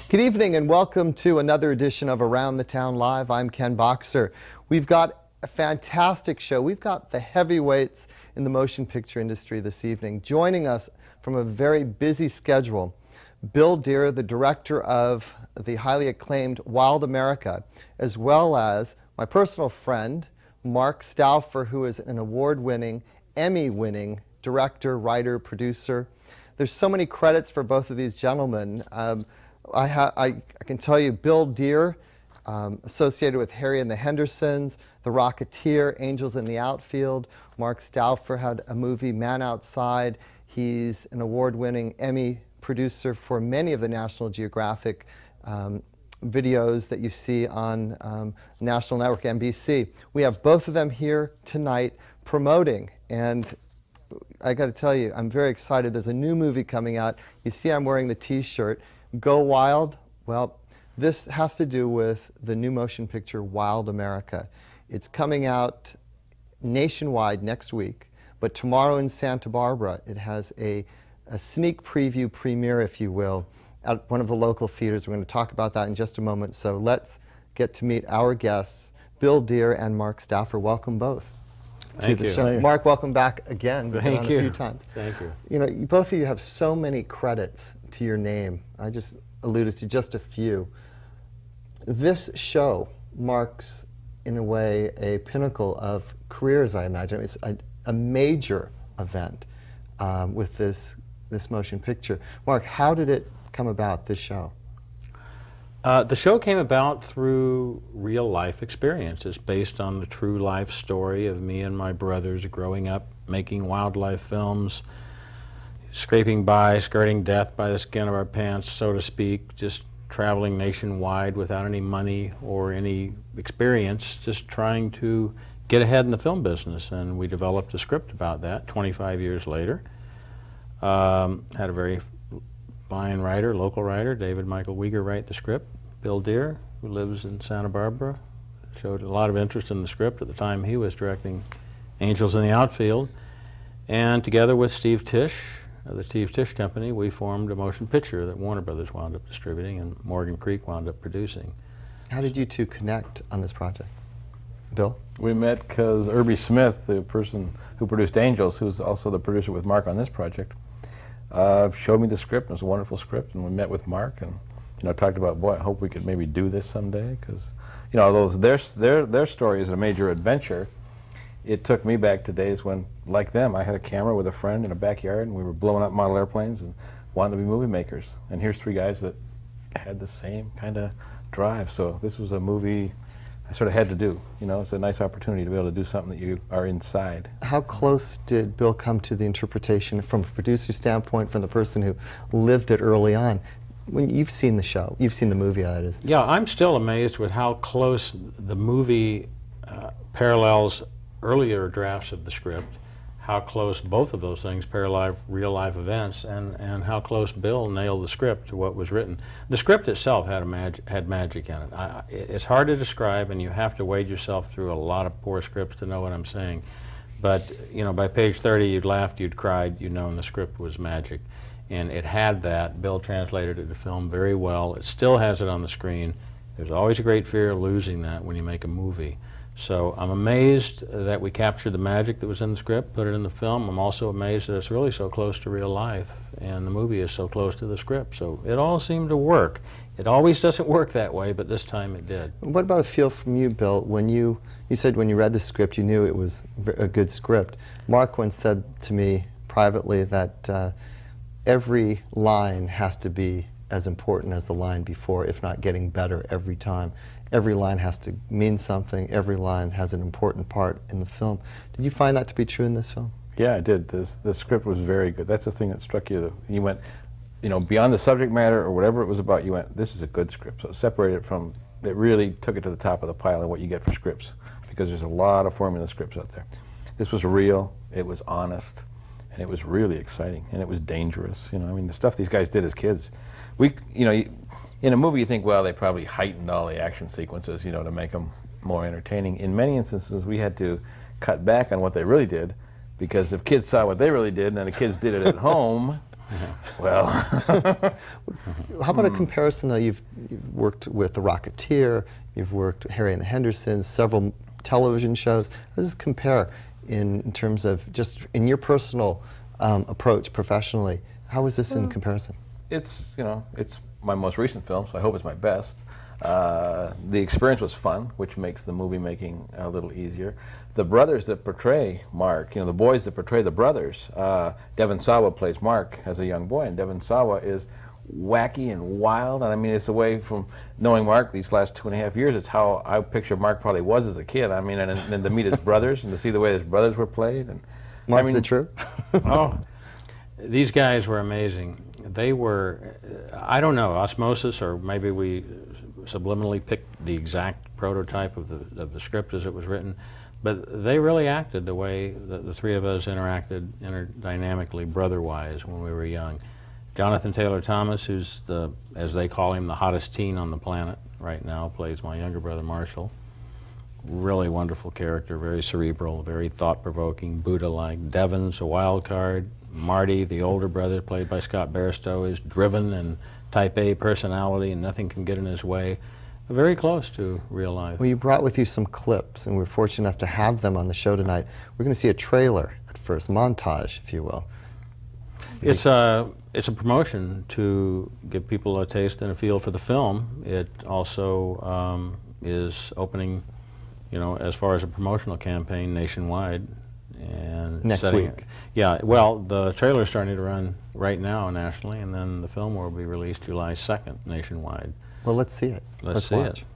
Good evening and welcome to another edition of Around the Town Live. I'm Ken Boxer. We've got a fantastic show. We've got the heavyweights in the motion picture industry this evening. Joining us from a very busy schedule, Bill Deere, the director of the highly acclaimed Wild America, as well as my personal friend, Mark Stouffer, who is an award-winning, Emmy-winning director, writer, producer. There's so many credits for both of these gentlemen. I can tell you, Bill Deere, associated with Harry and the Hendersons, The Rocketeer, Angels in the Outfield. Mark Stouffer had a movie, Man Outside. He's an award-winning Emmy producer for many of the National Geographic videos that you see on National Network, NBC. We have both of them here tonight promoting, and I got to tell you, I'm very excited. There's a new movie coming out. You see I'm wearing the t-shirt. Go Wild. Well, this has to do with the new motion picture Wild America. It's coming out nationwide next week, but tomorrow in Santa Barbara it has a sneak preview premiere, if you will, at one of the local theaters. We're going to talk about that in just a moment, so let's get to meet our guests, Bill Deere and Mark Stouffer. Welcome both. Thank you. Show. Mark, welcome back again. Thank you. A few times. Thank you. You know, both of you have so many credits to your name. I just alluded to just a few. This show marks, in a way, a pinnacle of careers, I imagine. It's a major event with this motion picture. Mark, how did it come about, this show? The show came about through real life experiences based on the true life story of me and my brothers growing up making wildlife films, scraping by, skirting death by the skin of our pants, so to speak, just traveling nationwide without any money or any experience, just trying to get ahead in the film business. And we developed a script about that 25 years later. Had a very fine writer, local writer, David Michael Weger, write the script. Bill Deere, who lives in Santa Barbara, showed a lot of interest in the script at the time he was directing Angels in the Outfield. And together with Steve Tisch, of the Steve Tisch Company, we formed a motion picture that Warner Brothers wound up distributing and Morgan Creek wound up producing. How did you two connect on this project? Bill? We met because Irby Smith, the person who produced Angels, who's also the producer with Mark on this project, showed me the script. It was a wonderful script, and we met with Mark and talked about, boy, I hope we could maybe do this someday, because although their story is a major adventure, it took me back to days when, like them, I had a camera with a friend in a backyard and we were blowing up model airplanes and wanted to be movie makers. And here's three guys that had the same kind of drive. So this was a movie I sort of had to do. It's a nice opportunity to be able to do something that you are inside. How close did Bill come to the interpretation from a producer standpoint, from the person who lived it early on? When you've seen the show, you've seen the movie, that is. Yeah, I'm still amazed with how close the movie parallels earlier drafts of the script, how close both of those things parallel real life events, and how close Bill nailed the script to what was written. The script itself had magic in it. It's hard to describe, and you have to wade yourself through a lot of poor scripts to know what I'm saying. But by page 30, you'd laughed, you'd cried, you'd known the script was magic. And it had that. Bill translated it to film very well. It still has it on the screen. There's always a great fear of losing that when you make a movie. So I'm amazed that we captured the magic that was in the script, put it in the film. I'm also amazed that it's really so close to real life, and the movie is so close to the script. So it all seemed to work. It always doesn't work that way, but this time it did. What about a feel from you, Bill? When you said when you read the script, you knew it was a good script. Mark once said to me privately that every line has to be as important as the line before, if not getting better every time. Every line has to mean something. Every line has an important part in the film. Did you find that to be true in this film? Yeah, I did. The script was very good. That's the thing that struck you. You went, beyond the subject matter or whatever it was about, you went, this is a good script. So it separated it from, it really took it to the top of the pile of what you get for scripts, because there's a lot of formula scripts out there. This was real, it was honest, and it was really exciting, and it was dangerous. The stuff these guys did as kids. In a movie you think, well, they probably heightened all the action sequences, to make them more entertaining. In many instances, we had to cut back on what they really did, because if kids saw what they really did and then the kids did it at home, Well, How about a comparison, though? You've worked with The Rocketeer, you've worked with Harry and the Hendersons, several television shows. How does this compare in terms of just in your personal approach professionally? How is this in comparison? it's, you know, it's my most recent film, so I hope it's my best. The experience was fun, which makes the movie making a little easier. The brothers that portray Mark, you know, the boys that portray the brothers, Devon Sawa plays Mark as a young boy, and Devon Sawa is wacky and wild, and I mean, it's away from knowing Mark these last 2.5 years. It's how I picture Mark probably was as a kid. I mean, and then to meet his brothers and to see the way his brothers were played. And Mark, I mean, is it true? Oh, these guys were amazing. They were, I don't know, osmosis, or maybe we subliminally picked the exact prototype of the script as it was written, but they really acted the way that the three of us interacted interdynamically, brother-wise, when we were young. Jonathan Taylor Thomas, who's the, as they call him, the hottest teen on the planet right now, plays my younger brother Marshall. Really wonderful character, very cerebral, very thought-provoking, Buddha-like. Devon's a wild card. Marty, the older brother, played by Scott Bairstow, is driven and type A personality, and nothing can get in his way. Very close to real life. Well, you brought with you some clips, and we're fortunate enough to have them on the show tonight. We're going to see a trailer at first, montage, if you will. It's a promotion to give people a taste and a feel for the film. It also is opening, you know, as far as a promotional campaign nationwide. And Next week. Yeah, well, the trailer's starting to run right now nationally, and then the film will be released July 2nd nationwide. Well, let's see it. Let's see watch. it.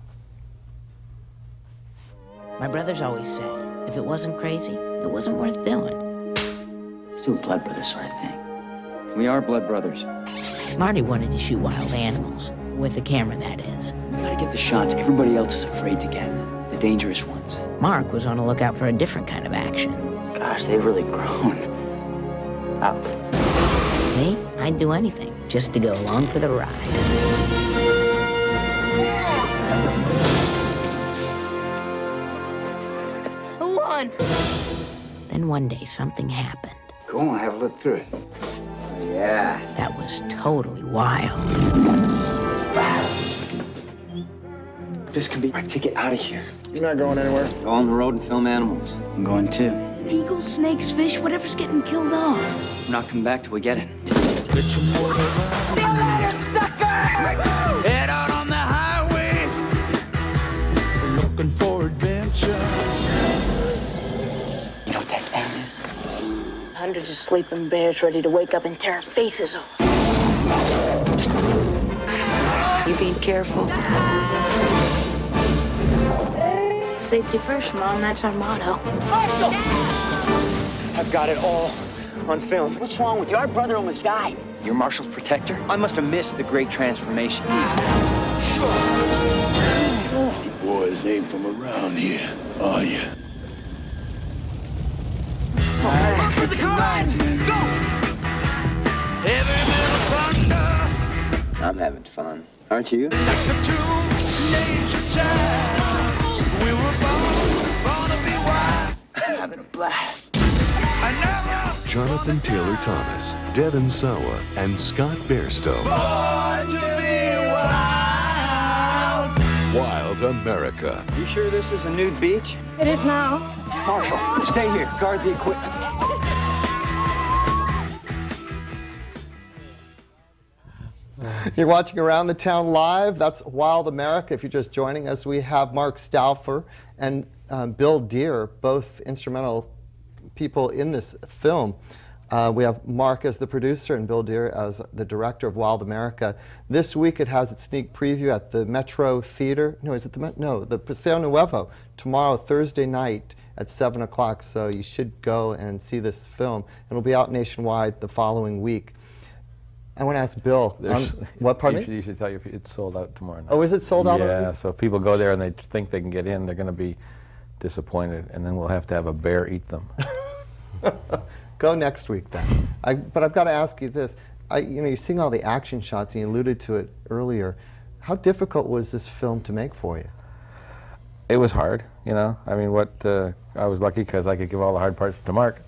My brothers always said, if it wasn't crazy, it wasn't worth doing. Let's do a blood brother sort of thing. We are blood brothers. Marty wanted to shoot wild animals, with a camera, that is. We gotta get the shots everybody else is afraid to get, the dangerous ones. Mark was on the lookout for a different kind of action. Gosh, they've really grown up. Me, I'd do anything just to go along for the ride. Who won? Then one day, something happened Go on, have a look through it. Oh, yeah. that was totally wild. This could be our ticket out of here. You're not going anywhere. Go on the road and film animals. I'm going too. Eagles, snakes, fish, whatever's getting killed off. I'm not coming back till we get it. Head out on the highway, looking for adventure. You know what that sound is? Hundreds of sleeping bears ready to wake up and tear our faces off. You be careful. Safety first, Mom. That's our motto. I've got it all on film. What's wrong with you? Our brother almost died. You're Marshall's protector? I must have missed the great transformation. You boys ain't from around here, are you? For the line, go! Every little thunder. I'm having fun. Aren't you? Like the two nature's child. We were born to be wild. Having a blast. I never Jonathan Taylor Thomas, Devon Sawa, and Scott Bairstow. born to be wild. Wild America. You sure this is a nude beach? It is now. Marshall, stay here. Guard the equipment. You're watching Around the Town Live. That's Wild America. If you're just joining us, we have Mark Stouffer and Bill Deere, both instrumental people in this film. We have Mark as the producer and Bill Deere as the director of Wild America. This week it has its sneak preview at the Metro Theater. No, is it the Paseo Nuevo tomorrow, Thursday night at 7 o'clock. So you should go and see this film. It'll be out nationwide the following week. I want to ask Bill, what, pardon me? You should tell you it's sold out tomorrow night. Oh, is it sold out already? Yeah, so if people go there and they think they can get in, they're going to be disappointed, and then we'll have to have a bear eat them. Go next week then. But I've got to ask you this. You're seeing all the action shots, and you alluded to it earlier. How difficult was this film to make for you? It was hard. you know. I mean, I was lucky because I could give all the hard parts to Mark.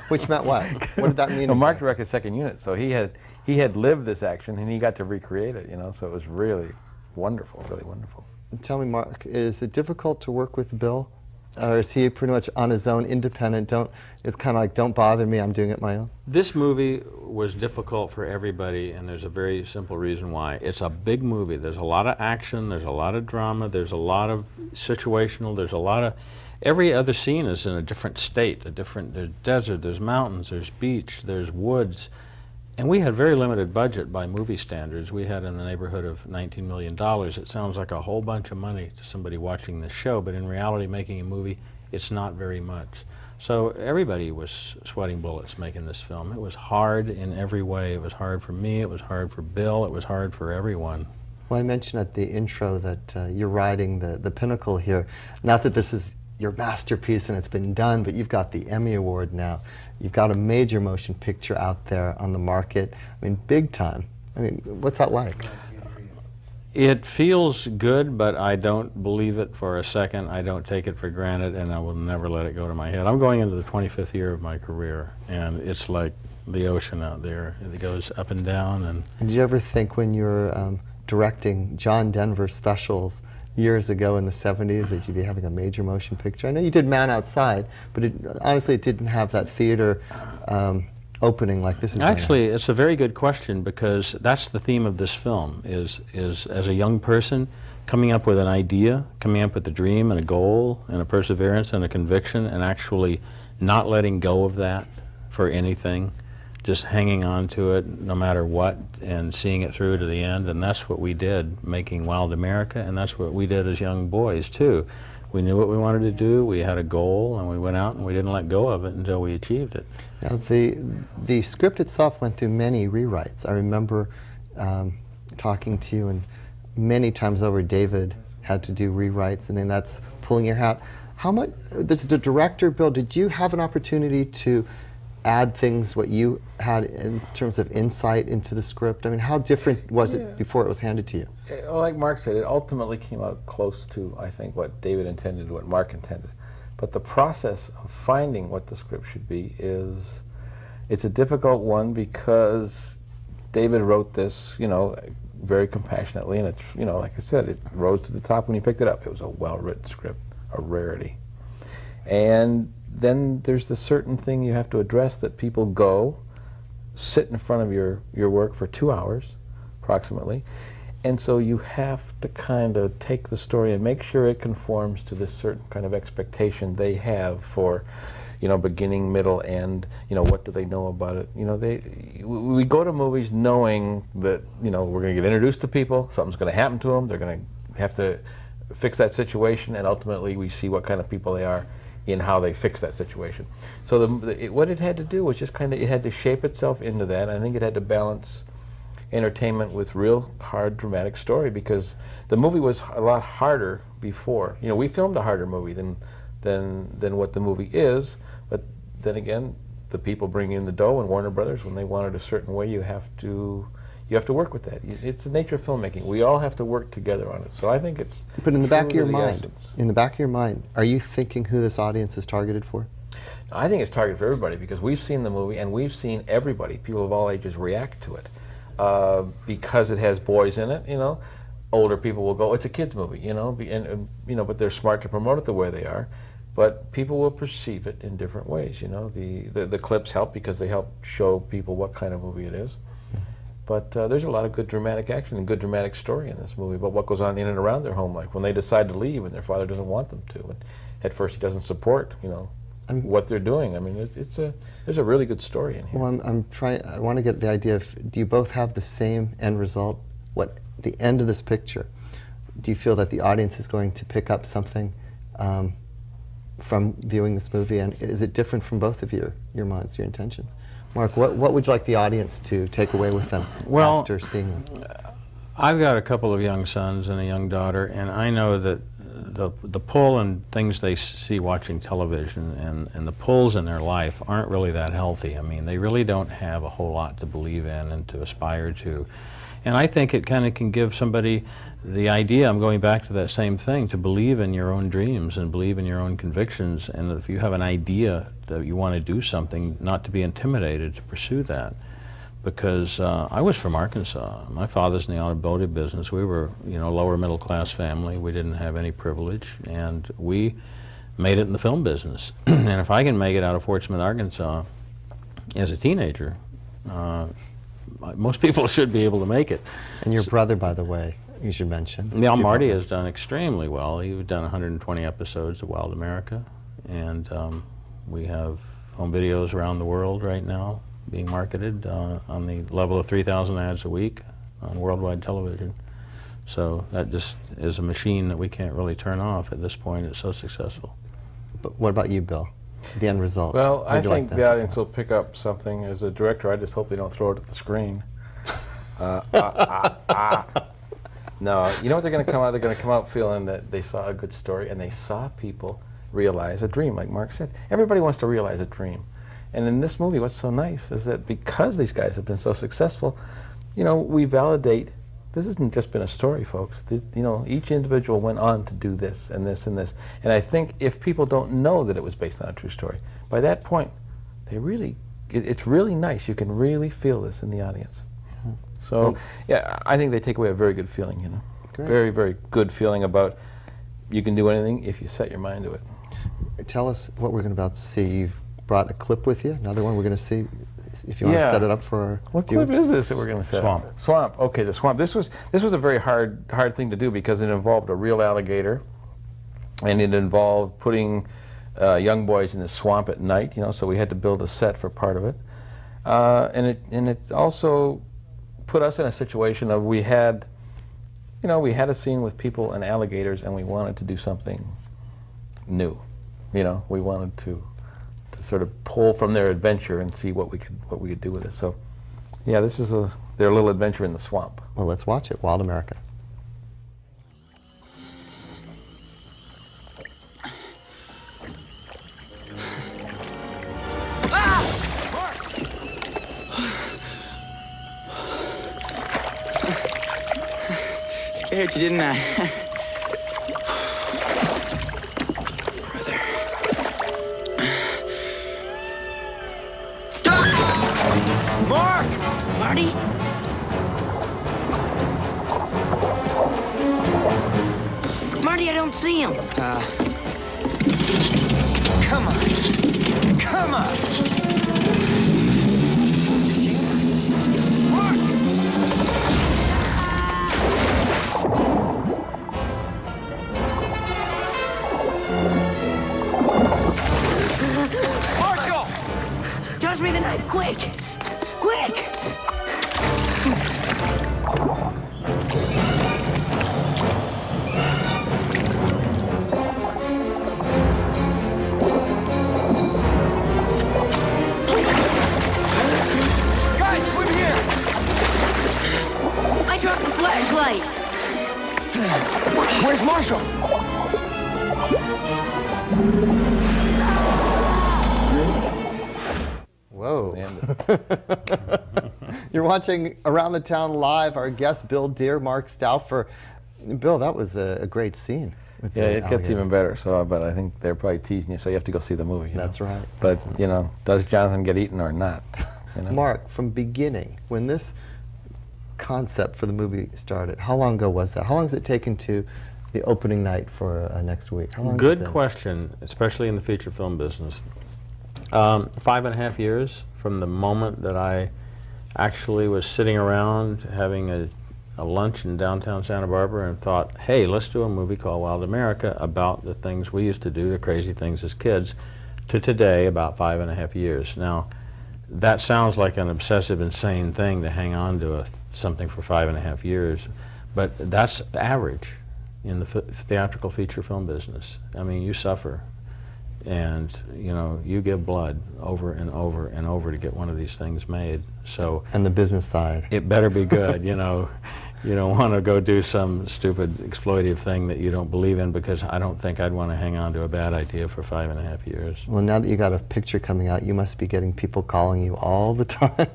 Which meant what? What did that mean? Well, Mark directed second unit, so he had lived this action and he got to recreate it, you know. So it was really wonderful, really wonderful. Tell me, Mark, is it difficult to work with Bill? Or is he pretty much on his own, independent? It's kind of like, don't bother me, I'm doing it my own? This movie was difficult for everybody, and there's a very simple reason why. It's a big movie. There's a lot of action, there's a lot of drama, there's a lot of situational, there's a lot of... Every other scene is in a different state, there's desert, there's mountains, there's beach, there's woods. And we had very limited budget by movie standards. We had in the neighborhood of $19 million. It sounds like a whole bunch of money to somebody watching this show, but in reality, making a movie, it's not very much. So everybody was sweating bullets making this film. It was hard in every way. It was hard for me, it was hard for Bill, it was hard for everyone. Well, I mentioned at the intro that you're riding the pinnacle here. Not that this is your masterpiece and it's been done, but you've got the Emmy Award now. You've got a major motion picture out there on the market. I mean, big time. I mean, what's that like? It feels good, but I don't believe it for a second. I don't take it for granted, and I will never let it go to my head. I'm going into the 25th year of my career, and it's like the ocean out there. It goes up and down. And did you ever think when you were directing John Denver specials years ago in the 70s that you'd be having a major motion picture? I know you did Man Outside, but honestly it didn't have that theater opening like this is. Actually, it's a very good question, because that's the theme of this film, is as a young person coming up with an idea, coming up with a dream and a goal and a perseverance and a conviction, and actually not letting go of that for anything, just hanging on to it no matter what and seeing it through to the end. And that's what we did making Wild America, and that's what we did as young boys too. We knew what we wanted to do, we had a goal, and we went out and we didn't let go of it until we achieved it. Now the script itself went through many rewrites. I remember talking to you, and many times over David had to do rewrites, and then that's pulling your hat. How much, this is the director, Bill, did you have an opportunity to add things what you had in terms of insight into the script? I mean, how different was it before it was handed to you? Well, like Mark said, it ultimately came out close to, I think, what David intended, what Mark intended. But the process of finding what the script should be it's a difficult one, because David wrote this, you know, very compassionately, and it's, you know, like I said, it rose to the top when he picked it up. It was a well-written script, a rarity. And then there's the certain thing you have to address, that people go, sit in front of your work for 2 hours, approximately, and so you have to kind of take the story and make sure it conforms to this certain kind of expectation they have for, you know, beginning, middle, end. You know, what do they know about it? You know, we go to movies knowing that, you know, we're going to get introduced to people, something's going to happen to them, they're going to have to fix that situation, and ultimately we see what kind of people they are in how they fix that situation. So what it had to do was just kind of, it had to shape itself into that. I think it had to balance entertainment with real hard dramatic story, because the movie was a lot harder before. You know, we filmed a harder movie than what the movie is, but then again, the people bring in the dough, and Warner Brothers, when they want it a certain way, you have to work with that. It's the nature of filmmaking. We all have to work together on it. So I think it's. But in the back of your mind, are you thinking who this audience is targeted for? I think it's targeted for everybody, because we've seen the movie and we've seen everybody, people of all ages, react to it. Because it has boys in it, you know, older people will go, it's a kids movie, you know, and you know, but they're smart to promote it the way they are. But people will perceive it in different ways, you know. The clips help because they help show people what kind of movie it is. But there's a lot of good dramatic action and good dramatic story in this movie about what goes on in and around their home life when they decide to leave and their father doesn't want them to, and at first he doesn't support, you know, what they're doing. I mean, there's a really good story in here. Well, I want to get the idea of, do you both have the same end result? What, the end of this picture, do you feel that the audience is going to pick up something from viewing this movie, and is it different from both of your minds, your intentions? Mark, what would you like the audience to take away with them after seeing it? I've got a couple of young sons and a young daughter, and I know that the pull and things they see watching television and the pulls in their life aren't really that healthy. I mean, they really don't have a whole lot to believe in and to aspire to. And I think it kind of can give somebody the idea, I'm going back to that same thing, to believe in your own dreams and believe in your own convictions. And if you have an idea that you want to do something, not to be intimidated to pursue that. Because I was from Arkansas. My father's in the automotive business. We were, lower middle class family. We didn't have any privilege, and we made it in the film business. And if I can make it out of Fort Smith, Arkansas, as a teenager, most people should be able to make it. And your brother, by the way, you should mention. Yeah, Marty has done extremely well. He's done 120 episodes of Wild America, and we have home videos around the world right now being marketed on the level of 3,000 ads a week on worldwide television. So that just is a machine that we can't really turn off at this point. It's so successful. But what about you, Bill? The end result. Well, I Would you like think that the to audience go? will pick up something. As a director, I just hope they don't throw it at the screen. No, you know what they're going to come out? They're going to come out feeling that they saw a good story and they saw people realize a dream, like Mark said. Everybody wants to realize a dream. And in this movie, what's so nice is that because these guys have been so successful, we validate, this hasn't just been a story, folks. This, each individual went on to do this and this and this. And I think if people don't know that it was based on a true story, by that point, it's really nice. You can really feel this in the audience. So, yeah, I think they take away a very good feeling, Great. Very, very good feeling about you can do anything if you set your mind to it. Tell us what we're about to see. You've brought a clip with you, another one we're going to see, if you want to set it up for our What viewers. clip is this that we're going to set Swamp. up? Swamp. Okay, the swamp. This was a very hard thing to do because it involved a real alligator, and it involved putting young boys in the swamp at night. So we had to build a set for part of it, and it also put us in a situation of we had a scene with people and alligators, and we wanted to do something new. We wanted to sort of pull from their adventure and see what we could do with it. So, yeah, this is their little adventure in the swamp. Well, let's watch it. Wild America. Scared you, didn't I? Mark! Marty? Marty, I don't see him. Come on. Come on. Marshall! Toss me the knife, quick! Quick! Guys, swim here! I dropped the flashlight! Where's Marshall? Whoa. You're watching Around the Town Live. Our guest, Bill Deere, Mark Stouffer. Bill, that was a great scene. with Yeah, the it gets alligator. even better. So, but I think they're probably teasing you, so you have to go see the movie. That's right. But does Jonathan get eaten or not? Mark, from beginning, when this concept for the movie started, how long ago was that? How long has it taken to the opening night for next week? How long has it Good been? question, especially in the feature film business. 5.5 years from the moment that I actually was sitting around having a lunch in downtown Santa Barbara and thought, hey, let's do a movie called Wild America about the things we used to do, the crazy things as kids, to today, about 5.5 years. Now, that sounds like an obsessive, insane thing to hang on to something for 5.5 years, but that's average in the theatrical feature film business. I mean, you suffer, and you give blood over and over and over to get one of these things made. So And the business side. it better be good, You don't want to go do some stupid exploitive thing that you don't believe in, because I don't think I'd want to hang on to a bad idea for 5.5 years. Well, now that you got a picture coming out, you must be getting people calling you all the time.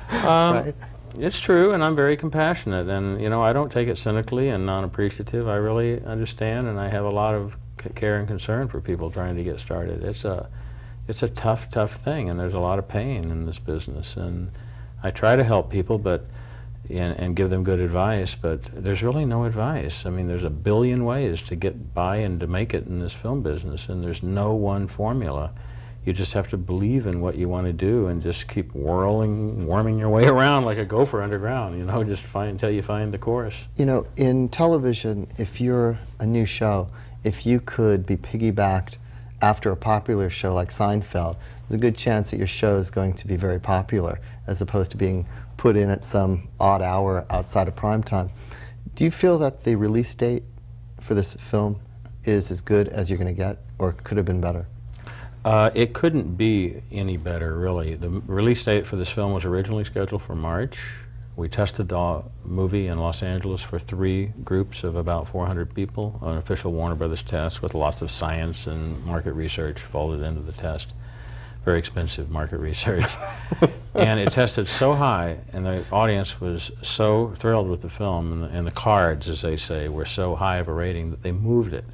Right? It's true, and I'm very compassionate, and you know, I don't take it cynically and non-appreciative. I really understand, and I have a lot of care and concern for people trying to get started. It's a tough thing, and there's a lot of pain in this business, and I try to help people, but and give them good advice, but there's really no advice. I mean, there's a billion ways to get by and to make it in this film business, and there's no one formula. You just have to believe in what you want to do and just keep worming your way around like a gopher underground, you know, just until you find the course. You know, in television, if you're a new show, if you could be piggybacked after a popular show like Seinfeld, there's a good chance that your show is going to be very popular, as opposed to being put in at some odd hour outside of prime time. Do you feel that the release date for this film is as good as you're going to get, or could have been better? It couldn't be any better, really. The release date for this film was originally scheduled for March. We tested the movie in Los Angeles for 3 groups of about 400 people, an official Warner Brothers test with lots of science and market research folded into the test. Very expensive market research. And it tested so high, and the audience was so thrilled with the film, and the cards, as they say, were so high of a rating that they moved it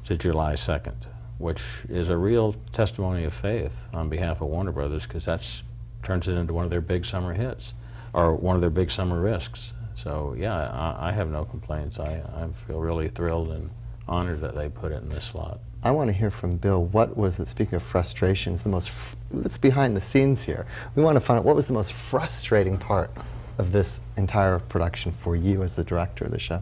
to July 2nd, which is a real testimony of faith on behalf of Warner Brothers, because that turns it into one of their big summer hits, or one of their big summer risks. So yeah, I have no complaints. I feel really thrilled and honored that they put it in this slot. I want to hear from Bill, what was, speaking of frustrations, it's behind the scenes here. We want to find out what was the most frustrating part of this entire production for you as the director of the show?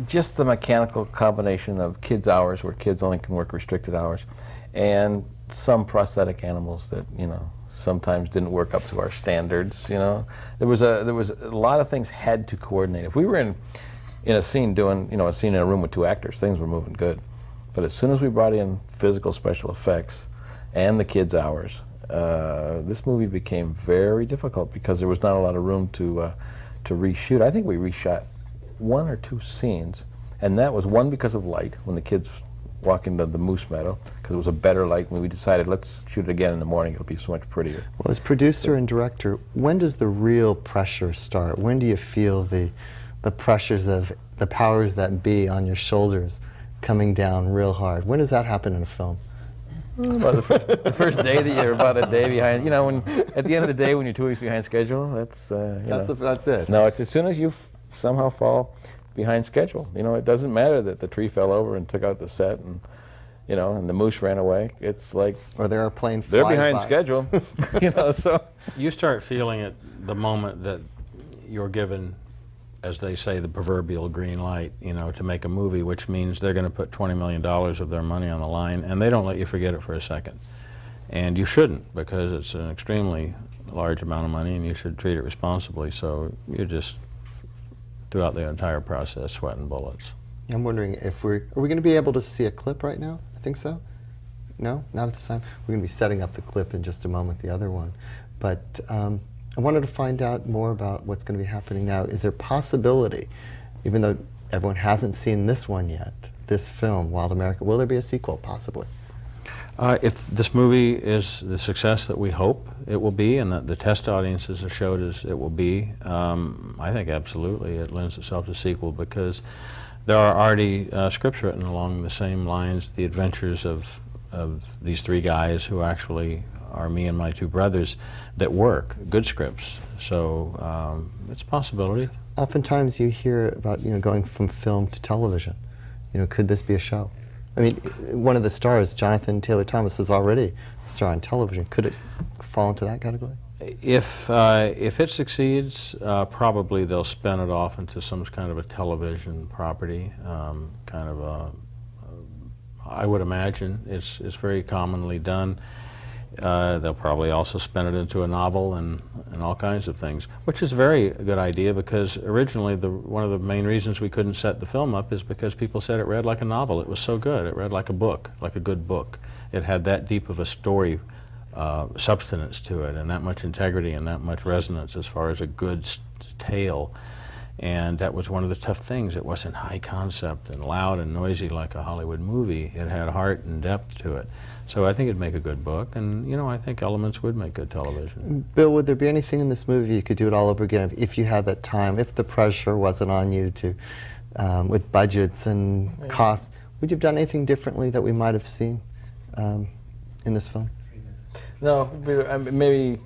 Just the mechanical combination of kids' hours, where kids only can work restricted hours, and some prosthetic animals that, you know, sometimes didn't work up to our standards. You know, there was a lot of things had to coordinate. If we were in a scene doing, you know, a scene in a room with 2 actors, things were moving good. But as soon as we brought in physical special effects and the kids' hours, this movie became very difficult because there was not a lot of room to reshoot. I think we reshot 1 or 2 scenes, and that was one because of light, when the kids walk into the moose meadow, because it was a better light, and we decided let's shoot it again in the morning, it'll be so much prettier. Well, as producer and director, when does the real pressure start? When do you feel the pressures of the powers that be on your shoulders coming down real hard? When does that happen in a film? About the first day that you're about a day behind. You know, when at the end of the day, when you're 2 weeks behind schedule, that's that's it. No, it's as soon as you somehow fall behind schedule. You know, it doesn't matter that the tree fell over and took out the set, and you know, and the moose ran away. It's like, or their airplane flies they're behind by. schedule. You know, so you start feeling it the moment that you're given, as they say, the proverbial green light, you know, to make a movie, which means they're going to put $20 million of their money on the line, and they don't let you forget it for a second. And you shouldn't, because it's an extremely large amount of money, and you should treat it responsibly. So you're just, throughout the entire process, sweating bullets. I'm wondering if are we going to be able to see a clip right now? I think so. No, not at this time. We're going to be setting up the clip in just a moment, the other one. But I wanted to find out more about what's going to be happening now. Is there possibility, even though everyone hasn't seen this one yet, this film, Wild America, will there be a sequel, possibly? If this movie is the success that we hope it will be, and that the test audiences have showed us it will be, I think absolutely it lends itself to sequel, because there are already scripts written along the same lines, the adventures of these 3 guys who actually are me and my 2 brothers, that work, good scripts. So it's a possibility. Oftentimes you hear about, you know, going from film to television. You know, could this be a show? I mean, one of the stars, Jonathan Taylor Thomas, is already a star on television. Could it fall into that category? If it succeeds, probably they'll spin it off into some kind of a television property, kind of I would imagine. It's very commonly done. They'll probably also spin it into a novel and all kinds of things, which is a very good idea, because originally one of the main reasons we couldn't set the film up is because people said it read like a novel. It was so good. It read like a book, like a good book. It had that deep of a story substance to it, and that much integrity and that much resonance as far as a good tale. And that was one of the tough things. It wasn't high concept and loud and noisy like a Hollywood movie. It had heart and depth to it. So I think it'd make a good book, and you know, I think elements would make good television. Bill, would there be anything in this movie you could do it all over again if you had that time, if the pressure wasn't on you to, with budgets and costs? Would you have done anything differently that we might have seen in this film? No, maybe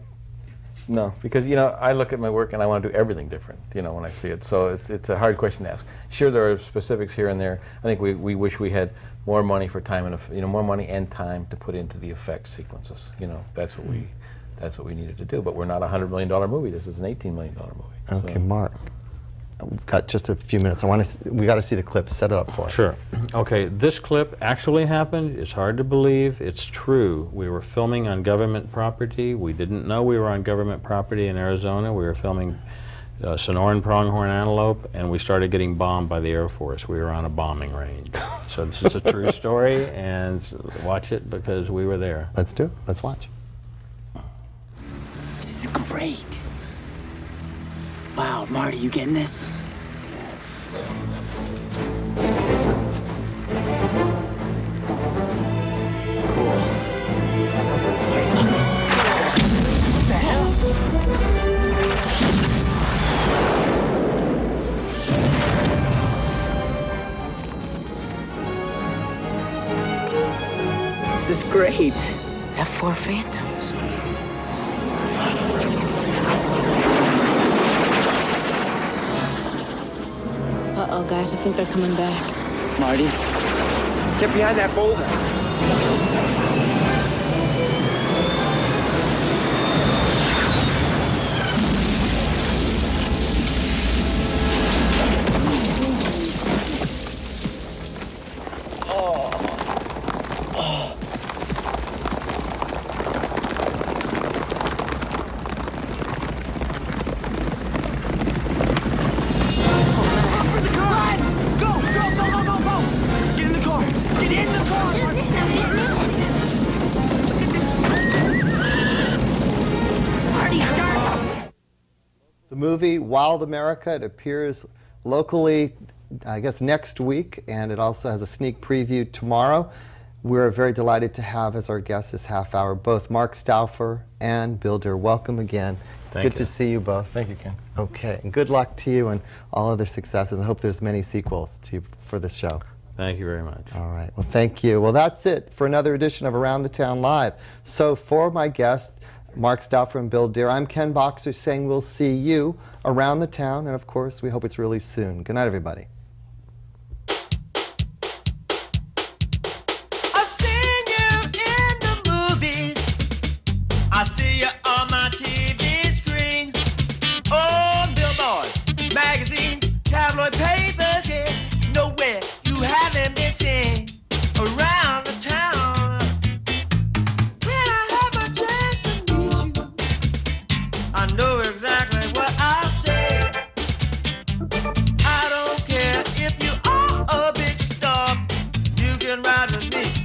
no, because you know I look at my work and I want to do everything different. You know, when I see it, so it's a hard question to ask. Sure, there are specifics here and there. I think we wish we had more money for time and more money and time to put into the effect sequences. You know, that's what we needed to do. But we're not a $100 million movie. This is an $18 million movie. Okay, so. Mark. We've got just a few minutes. We got to see the clip. Set it up for us. Sure. Okay, this clip actually happened. It's hard to believe. It's true. We were filming on government property. We didn't know we were on government property in Arizona. We were filming Sonoran pronghorn antelope, and we started getting bombed by the Air Force. We were on a bombing range. So this is a true story, and watch it because we were there. Let's do it. Let's watch. This is great. Wow, Marty, you getting this? Cool. Wait, look. What the hell? This is great. F4 Phantoms. Uh-oh, guys, I think they're coming back. Marty, get behind that boulder. The movie Wild America, it appears locally, I guess, next week, and it also has a sneak preview tomorrow. We're very delighted to have as our guests this half hour both Mark Stouffer and Bill Dear. Welcome again. It's good to see you both. Thank you, Ken. Okay, and good luck to you and all other successes. I hope there's many sequels to you for this show. Thank you very much. All right, well, thank you. Well, that's it for another edition of Around the Town Live. So for my guests, Mark Stouffer and Bill Dear, I'm Ken Boxer saying we'll see you around the town, and of course, we hope it's really soon. Good night, everybody. I seen you in the movies. I see you on my TV screen. Oh, billboards, magazines, tabloid papers, yeah. Nowhere you haven't been seen around the town. When I have my chance to meet you, I know exactly what I say. I don't care if you are a big star, you can ride with me.